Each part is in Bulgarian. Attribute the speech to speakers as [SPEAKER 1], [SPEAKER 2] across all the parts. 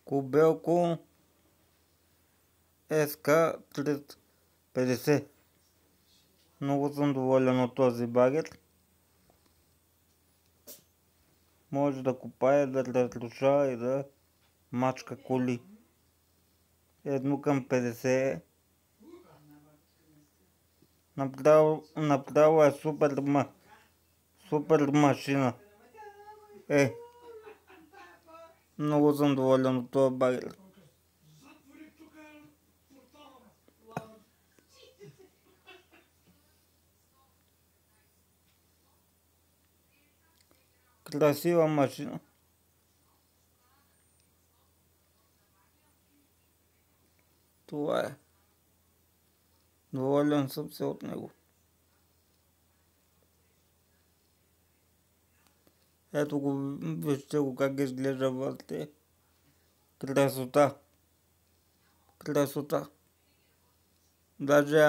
[SPEAKER 1] Кобелко СК 350. Много съм доволен от този багер. Може да копае, да разрушава и да мачка коли. 1:50. Направо е супер машина. Много съм доволен от този багер. Красива машина. Това е. Доволен съм се от него. Ето го, вижте го как изглежда вътре. Красота. Даже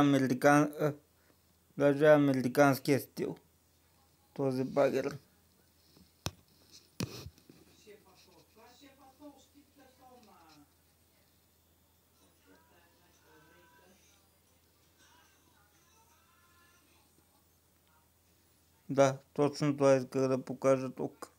[SPEAKER 1] американския стил. Този багер. Да, точно това исках да покажа тук.